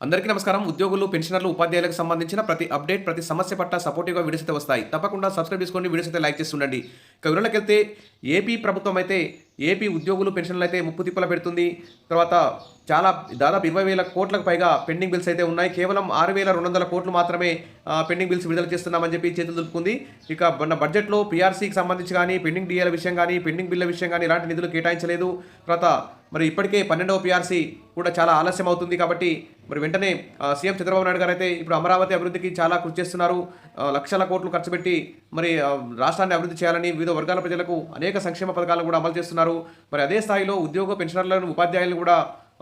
అందరికీ నమస్కారం. ఉద్యోగులు, పెన్షనర్లు, ఉపాధ్యాయులకు సంబంధించిన ప్రతి అప్డేట్, ప్రతి సమస్య పట్ల సపోర్టివ్‌గా వీడియోస్ అయితే వస్తాయి. తప్పకుండా సబ్స్క్రైబ్ చేసుకోండి. వీడియోస్ అయితే లైక్ చేసి ఉండండి. ఇక వివరాలకెళ్తే ఏపీ ప్రభుత్వం అయితే ఏపీ ఉద్యోగులు, పెన్షన్లు అయితే ముప్పు తిప్పల పెడుతుంది. తర్వాత దాదాపు 20,000 కోట్లకు పైగా పెండింగ్ బిల్స్ అయితే ఉన్నాయి. కేవలం 6,200 కోట్లు మాత్రమే పెండింగ్ బిల్స్ విడుదల చేస్తున్నామని చెప్పి చేతులు దులుపుకుంది. ఇక మన బడ్జెట్‌లో పీఆర్సీకి సంబంధించి కానీ, పెండింగ్ డీఏల విషయం కానీ, పెండింగ్ బిల్ల విషయం కానీ ఇలాంటి నిధులు కేటాయించలేదు. తర్వాత మరి ఇప్పటికే 12వ పీఆర్సీ కూడా చాలా ఆలస్యం అవుతుంది కాబట్టి మరి వెంటనే సీఎం చంద్రబాబు నాయుడు గారు అయితే ఇప్పుడు అమరావతి అభివృద్ధికి చాలా కృషి చేస్తున్నారు. లక్షల కోట్లు ఖర్చు పెట్టి మరి రాష్ట్రాన్ని అభివృద్ధి చేయాలని వివిధ వర్గాల ప్రజలకు అనేక సంక్షేమ పథకాలను కూడా అమలు చేస్తున్నారు. మరి అదే స్థాయిలో ఉద్యోగ పెన్షనర్లను, ఉపాధ్యాయులను కూడా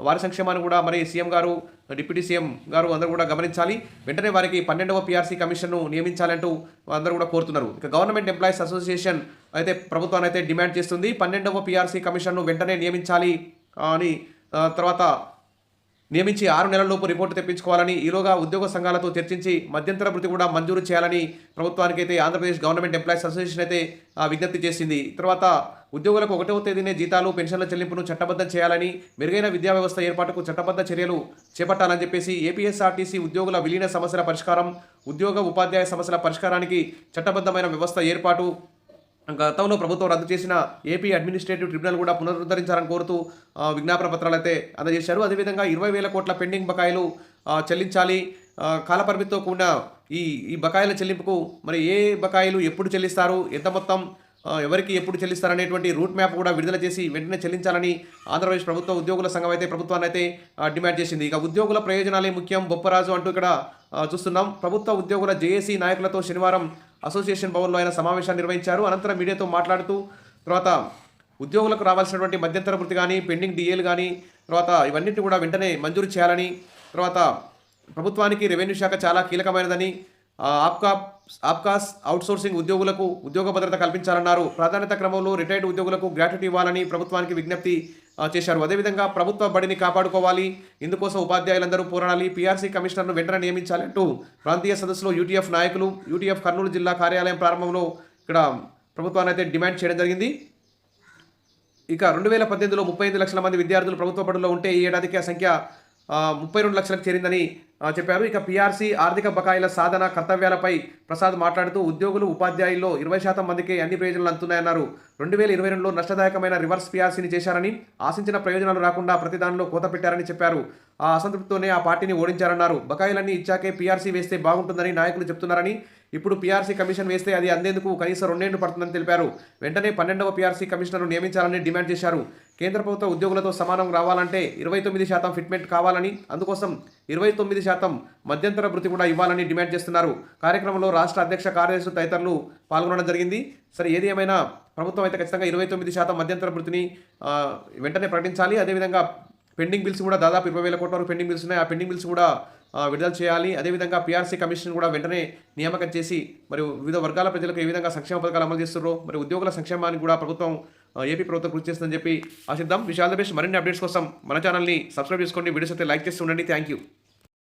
వారి సంక్షేమాన్ని కూడా మరి సీఎం గారు, డిప్యూటీ సీఎం గారు అందరూ కూడా గమనించాలి. వెంటనే వారికి 12వ పీఆర్సీ కమిషన్ను నియమించాలంటూ అందరూ కూడా కోరుతున్నారు. ఇక గవర్నమెంట్ ఎంప్లాయీస్ అసోసియేషన్ అయితే ప్రభుత్వాన్ని అయితే డిమాండ్ చేస్తుంది. 12వ పీఆర్సీ కమిషన్ను వెంటనే నియమించాలి అని, తర్వాత నియమించి 6 నెలల్లోపు రిపోర్టు తెప్పించుకోవాలని, ఈలోగా ఉద్యోగ సంఘాలతో చర్చించి మధ్యంతర భృతి కూడా మంజూరు చేయాలని ప్రభుత్వానికి అయితే ఆంధ్రప్రదేశ్ గవర్నమెంట్ ఎంప్లాయీస్ అసోసియేషన్ అయితే విజ్ఞప్తి చేసింది. తర్వాత ఉద్యోగులకు 1వ తేదీనే జీతాలు, పెన్షన్ల చెల్లింపును చట్టబద్ధం చేయాలని, మెరుగైన విద్యా వ్యవస్థ ఏర్పాటుకు చట్టబద్ధ చర్యలు చేపట్టాలని చెప్పేసి ఏపీఎస్ఆర్టీసీ ఉద్యోగుల విలీన సమస్యల పరిష్కారం, ఉద్యోగ ఉపాధ్యాయ సమస్యల పరిష్కారానికి చట్టబద్ధమైన వ్యవస్థ ఏర్పాటు, గతంలో ప్రభుత్వం రద్దు చేసిన ఏపీ అడ్మినిస్ట్రేటివ్ ట్రిబ్యునల్ కూడా పునరుద్ధరించాలని కోరుతూ విజ్ఞాపన పత్రాలు అయితే అందజేశారు. అదేవిధంగా 20,000 కోట్ల పెండింగ్ బకాయిలు చెల్లించాలి. కాలపరిమితితో కూడిన ఈ ఈ బకాయిల చెల్లింపుకు మరి ఏ బకాయిలు ఎప్పుడు చెల్లిస్తారు, ఎంత మొత్తం ఎవరికి ఎప్పుడు చెల్లిస్తారనేటువంటి రూట్ మ్యాప్ కూడా విడుదల చేసి వెంటనే చెల్లించాలని ఆంధ్రప్రదేశ్ ప్రభుత్వ ఉద్యోగుల సంఘం అయితే ప్రభుత్వాన్ని అయితే డిమాండ్ చేసింది. ఇక ఉద్యోగుల ప్రయోజనాలే ముఖ్యం బొప్పరాజు అంటూ ఇక్కడ చూస్తున్నాం. ప్రభుత్వ ఉద్యోగుల జేఏసీ నాయకులతో శనివారం అసోసియేషన్ భవన్లో ఆయన సమావేశాన్ని నిర్వహించారు. అనంతరం మీడియాతో మాట్లాడుతూ తర్వాత ఉద్యోగులకు రావాల్సినటువంటి మధ్యంతర భృతి కానీ, పెండింగ్ డిఏలు కానీ, తర్వాత ఇవన్నింటినీ కూడా వెంటనే మంజూరు చేయాలని, తర్వాత ప్రభుత్వానికి రెవెన్యూ శాఖ చాలా కీలకమైనదని, ఆప్కాస్ అవుట్సోర్సింగ్ ఉద్యోగులకు ఉద్యోగ భద్రత కల్పించాలన్నారు. ప్రాధాన్యత క్రమంలో రిటైర్డ్ ఉద్యోగులకు గ్రాట్యుటీ ఇవ్వాలని ప్రభుత్వానికి విజ్ఞప్తి చేశారు. అదేవిధంగా ప్రభుత్వ బడిని కాపాడుకోవాలి, ఇందుకోసం ఉపాధ్యాయులందరూ పోరాడాలి, పీఆర్సీ కమిషనర్ను వెంటనే నియమించాలంటూ ప్రాంతీయ సదస్సులో యూటీఎఫ్ నాయకులు యూటీఎఫ్ కర్నూలు జిల్లా కార్యాలయం ప్రారంభంలో ఇక్కడ ప్రభుత్వాన్ని అయితే డిమాండ్ చేయడం జరిగింది. ఇక 2018లో 35 లక్షల మంది విద్యార్థులు ప్రభుత్వ బడుల్లో ఉంటే ఈ ఏడాదికి ఆ సంఖ్య 32 లక్షలకు చేరిందని చెప్పారు. ఇక పీఆర్సీ ఆర్థిక బకాయిల సాధన కర్తవ్యాలపై ప్రసాద్ మాట్లాడుతూ ఉద్యోగులు, ఉపాధ్యాయుల్లో 20% మందికి అన్ని ప్రయోజనాలు అందుతున్నాయన్నారు. 2022లో నష్టదాయకమైన రివర్స్ పీఆర్సీని చేశారని, ఆశించిన ప్రయోజనాలు రాకుండా ప్రతి దానిలో కోత పెట్టారని చెప్పారు. ఆ అసంతృప్తితోనే ఆ పార్టీని ఓడించారన్నారు. బకాయిలన్నీ ఇచ్చాకే పీఆర్సీ వేస్తే బాగుంటుందని నాయకులు చెప్తున్నారని, ఇప్పుడు పీఆర్సీ కమిషన్ వేస్తే అది అందేందుకు కనీసం 2 ఏళ్లు పడుతుందని తెలిపారు. వెంటనే 12వ పీఆర్సీ కమిషనర్ను నియమించాలని డిమాండ్ చేశారు. కేంద్ర ప్రభుత్వ ఉద్యోగులతో సమానం రావాలంటే 29% ఫిట్మెంట్ కావాలని, అందుకోసం 29% మధ్యంతర భృతి కూడా ఇవ్వాలని డిమాండ్ చేస్తున్నారు. కార్యక్రమంలో రాష్ట్ర అధ్యక్ష కార్యదర్శులు తదితరులు పాల్గొనడం జరిగింది. సరే, ఏది ఏమైనా ప్రభుత్వం అయితే ఖచ్చితంగా 29% మధ్యంతర భృతిని వెంటనే ప్రకటించాలి. అదేవిధంగా పెండింగ్ బిల్స్ కూడా దాదాపు 20,000 కోట్ల వరకు పెండింగ్ బిల్స్ ఉన్నాయి. ఆ పెండింగ్ బిల్స్ కూడా విడుదల చేయాలి. అదేవిధంగా పీఆర్సీ కమిషన్ కూడా వెంటనే నియామకం చేసి మరి వివిధ వర్గాల ప్రజలకు ఏ విధంగా సంక్షేమ పథకాలు అమలు చేస్తున్నారో, మరి ఉద్యోగుల సంక్షేమానికి కూడా ఏపీ ప్రభుత్వం కృషి చేస్తుందని చెప్పి ఆశిద్దాం. Wish all the best. మరిన్ని అప్డేట్స్ కోసం మన ఛానల్ని సబ్స్క్రైబ్ చేసుకోండి. వీడియోస్ అయితే లైక్ చేసి ఉండండి. Thank you.